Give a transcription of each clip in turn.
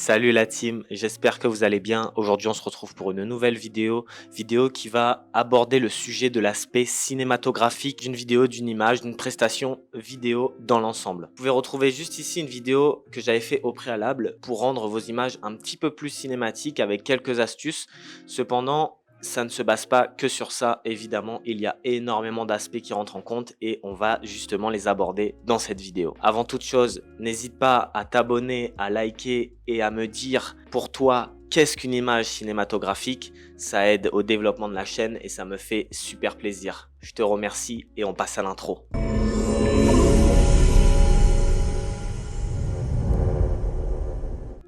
Salut la team, j'espère que vous allez bien. Aujourd'hui, on se retrouve pour une nouvelle vidéo qui va aborder le sujet de l'aspect cinématographique d'une vidéo, d'une image, d'une prestation vidéo dans l'ensemble. Vous pouvez retrouver juste ici une vidéo que j'avais fait au préalable pour rendre vos images un petit peu plus cinématiques avec quelques astuces. Cependant, ça ne se base pas que sur ça, évidemment, il y a énormément d'aspects qui rentrent en compte et on va justement les aborder dans cette vidéo. Avant toute chose, n'hésite pas à t'abonner, à liker et à me dire pour toi qu'est-ce qu'une image cinématographique. Ça aide au développement de la chaîne et ça me fait super plaisir. Je te remercie et on passe à l'intro.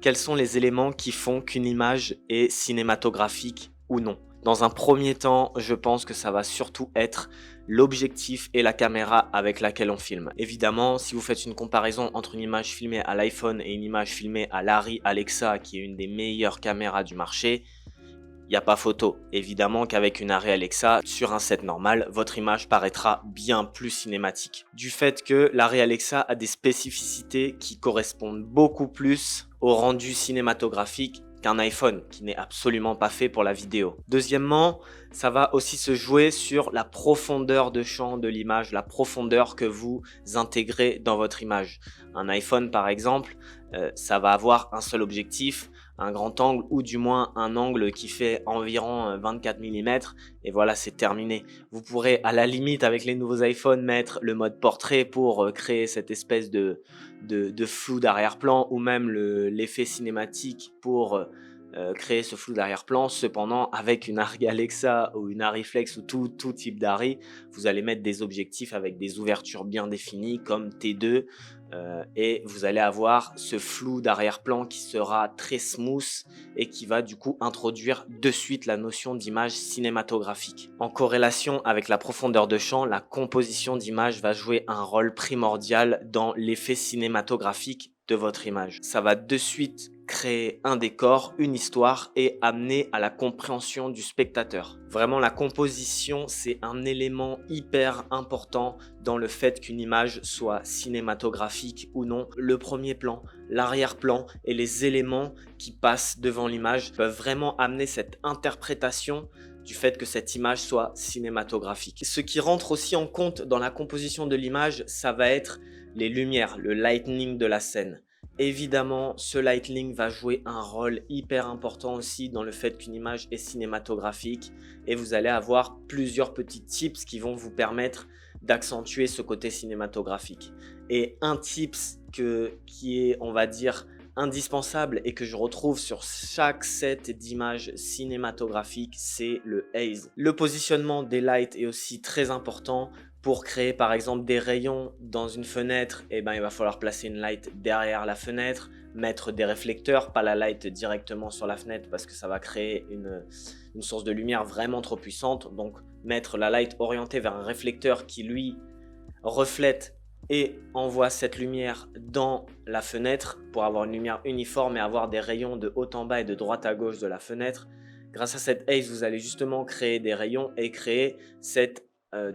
Quels sont les éléments qui font qu'une image est cinématographique ou non? Dans un premier temps, je pense que ça va surtout être l'objectif et la caméra avec laquelle on filme. Évidemment, si vous faites une comparaison entre une image filmée à l'iPhone et une image filmée à l'Arri Alexa, qui est une des meilleures caméras du marché, il n'y a pas photo. Évidemment qu'avec une Arri Alexa, sur un set normal, votre image paraîtra bien plus cinématique. Du fait que l'Arri Alexa a des spécificités qui correspondent beaucoup plus au rendu cinématographique qu'un iPhone, qui n'est absolument pas fait pour la vidéo. Deuxièmement, ça va aussi se jouer sur la profondeur de champ de l'image, la profondeur que vous intégrez dans votre image. Un iPhone, par exemple, ça va avoir un seul objectif, un grand angle ou du moins un angle qui fait environ 24 mm et voilà, c'est terminé. Vous pourrez à la limite avec les nouveaux iPhones mettre le mode portrait pour créer cette espèce de flou d'arrière-plan ou même l'effet cinématique pour créer ce flou d'arrière-plan. Cependant, avec une Arri Alexa ou une Arriflex ou tout type d'Arri, vous allez mettre des objectifs avec des ouvertures bien définies comme T2 et vous allez avoir ce flou d'arrière-plan qui sera très smooth et qui va du coup introduire de suite la notion d'image cinématographique. En corrélation avec la profondeur de champ, la composition d'image va jouer un rôle primordial dans l'effet cinématographique de votre image. Ça va de suite créer un décor, une histoire et amener à la compréhension du spectateur. Vraiment, la composition, c'est un élément hyper important dans le fait qu'une image soit cinématographique ou non. Le premier plan, l'arrière-plan et les éléments qui passent devant l'image peuvent vraiment amener cette interprétation du fait que cette image soit cinématographique. Ce qui rentre aussi en compte dans la composition de l'image, ça va être les lumières, le lighting de la scène. Évidemment, ce lighting va jouer un rôle hyper important aussi dans le fait qu'une image est cinématographique et vous allez avoir plusieurs petits tips qui vont vous permettre d'accentuer ce côté cinématographique. Et un tips qui est, on va dire, indispensable et que je retrouve sur chaque set d'images cinématographiques, c'est le haze. Le positionnement des lights est aussi très important. Pour créer par exemple des rayons dans une fenêtre, il va falloir placer une light derrière la fenêtre, mettre des réflecteurs, pas la light directement sur la fenêtre parce que ça va créer une source de lumière vraiment trop puissante. Donc mettre la light orientée vers un réflecteur qui lui reflète et envoie cette lumière dans la fenêtre pour avoir une lumière uniforme et avoir des rayons de haut en bas et de droite à gauche de la fenêtre. Grâce à cette haze, vous allez justement créer des rayons et créer cette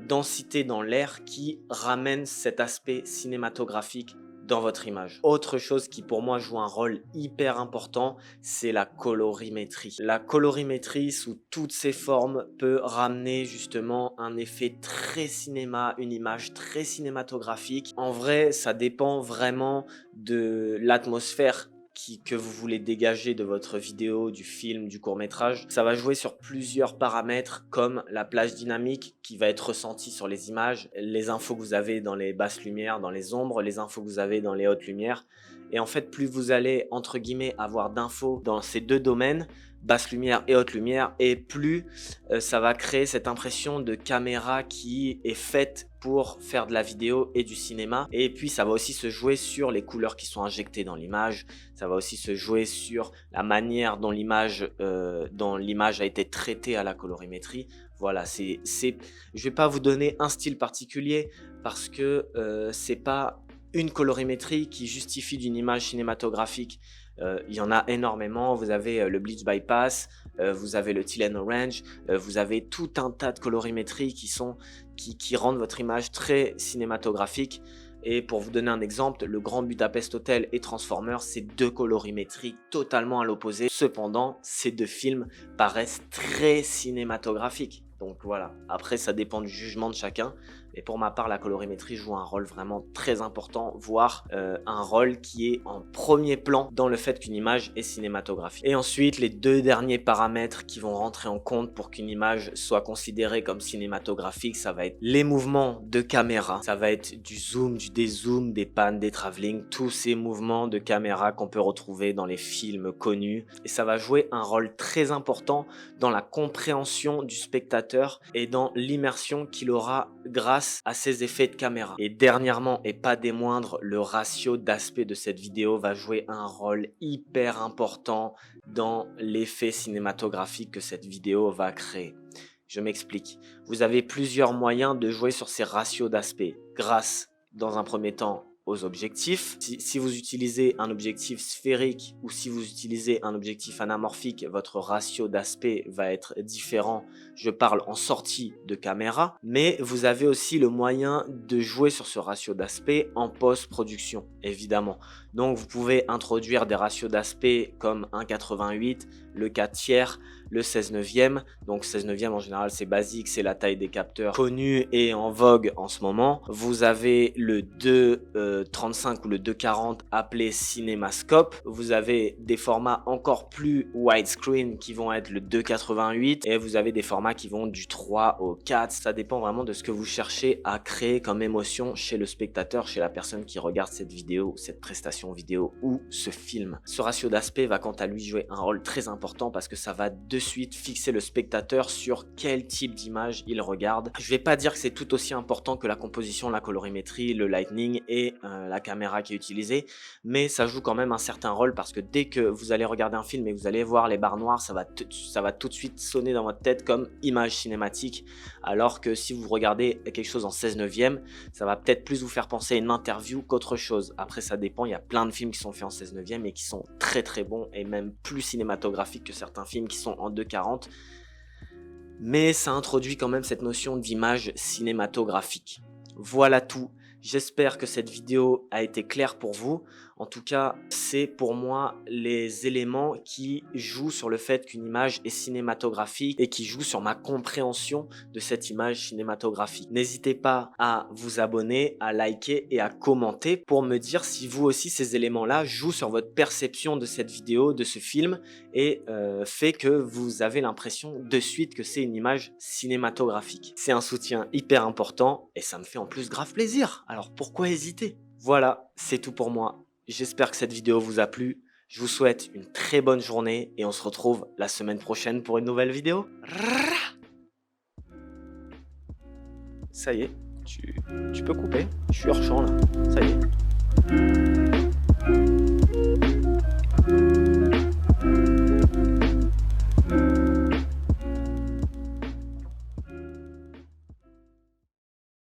densité dans l'air qui ramène cet aspect cinématographique dans votre image. Autre chose qui pour moi joue un rôle hyper important, c'est la colorimétrie. La colorimétrie sous toutes ses formes peut ramener justement un effet très cinéma, une image très cinématographique. En vrai, ça dépend vraiment de l'atmosphère que vous voulez dégager de votre vidéo, du film, du court-métrage. Ça va jouer sur plusieurs paramètres comme la plage dynamique qui va être ressentie sur les images, les infos que vous avez dans les basses lumières, dans les ombres, les infos que vous avez dans les hautes lumières. Et en fait, plus vous allez, entre guillemets, avoir d'infos dans ces deux domaines, basse lumière et haute lumière, et plus ça va créer cette impression de caméra qui est faite pour faire de la vidéo et du cinéma. Et puis ça va aussi se jouer sur les couleurs qui sont injectées dans l'image, ça va aussi se jouer sur la manière dont l'image a été traitée à la colorimétrie. Voilà, je vais pas vous donner un style particulier parce que c'est pas une colorimétrie qui justifie d'une image cinématographique. Il y en a énormément. Vous avez le Bleach Bypass, vous avez le Teal and Orange, vous avez tout un tas de colorimétries qui rendent votre image très cinématographique. Et pour vous donner un exemple, le Grand Budapest Hotel et Transformers, c'est deux colorimétries totalement à l'opposé. Cependant, ces deux films paraissent très cinématographiques. Donc voilà, après ça dépend du jugement de chacun. Mais pour ma part, la colorimétrie joue un rôle vraiment très important, voire un rôle qui est en premier plan dans le fait qu'une image est cinématographique. Et ensuite, les deux derniers paramètres qui vont rentrer en compte pour qu'une image soit considérée comme cinématographique, ça va être les mouvements de caméra, ça va être du zoom, du dézoom, des pannes, des travelling, tous ces mouvements de caméra qu'on peut retrouver dans les films connus. Et ça va jouer un rôle très important dans la compréhension du spectateur et dans l'immersion qu'il aura grâce à ces effets de caméra. Et dernièrement, et pas des moindres, le ratio d'aspect de cette vidéo va jouer un rôle hyper important dans l'effet cinématographique que cette vidéo va créer. Je m'explique. Vous avez plusieurs moyens de jouer sur ces ratios d'aspect grâce, dans un premier temps, aux objectifs. Si vous utilisez un objectif sphérique ou si vous utilisez un objectif anamorphique, votre ratio d'aspect va être différent. Je parle en sortie de caméra, mais vous avez aussi le moyen de jouer sur ce ratio d'aspect en post-production, évidemment. Donc vous pouvez introduire des ratios d'aspect comme 1,88, le 4 tiers, le 16 neuvième. Donc 16 neuvième en général c'est basique, c'est la taille des capteurs connus et en vogue en ce moment. Vous avez le 2,35 ou le 2,40 appelé cinémascope. Vous avez des formats encore plus widescreen qui vont être le 2,88 et vous avez des formats qui vont du 3 au 4. Ça dépend vraiment de ce que vous cherchez à créer comme émotion chez le spectateur, chez la personne qui regarde cette vidéo, cette prestation vidéo ou ce film. Ce ratio d'aspect va quant à lui jouer un rôle très important parce que ça va de suite fixer le spectateur sur quel type d'image il regarde. Je vais pas dire que c'est tout aussi important que la composition, la colorimétrie, le lighting et la caméra qui est utilisée, mais ça joue quand même un certain rôle parce que dès que vous allez regarder un film et que vous allez voir les barres noires, ça va tout de suite sonner dans votre tête comme image cinématique, alors que si vous regardez quelque chose en 16 neuvième, ça va peut-être plus vous faire penser à une interview qu'autre chose. Après ça dépend, il y a plein de films qui sont faits en 16 neuvième et qui sont très très bons et même plus cinématographiques que certains films qui sont en 2,40, mais ça introduit quand même cette notion d'image cinématographique. Voilà tout. J'espère que cette vidéo a été claire pour vous. En tout cas, c'est pour moi les éléments qui jouent sur le fait qu'une image est cinématographique et qui jouent sur ma compréhension de cette image cinématographique. N'hésitez pas à vous abonner, à liker et à commenter pour me dire si vous aussi ces éléments-là jouent sur votre perception de cette vidéo, de ce film et fait que vous avez l'impression de suite que c'est une image cinématographique. C'est un soutien hyper important et ça me fait en plus grave plaisir. Alors pourquoi hésiter? Voilà, c'est tout pour moi. J'espère que cette vidéo vous a plu. Je vous souhaite une très bonne journée et on se retrouve la semaine prochaine pour une nouvelle vidéo. Ça y est, tu peux couper. Je suis hors champ là. Ça y est.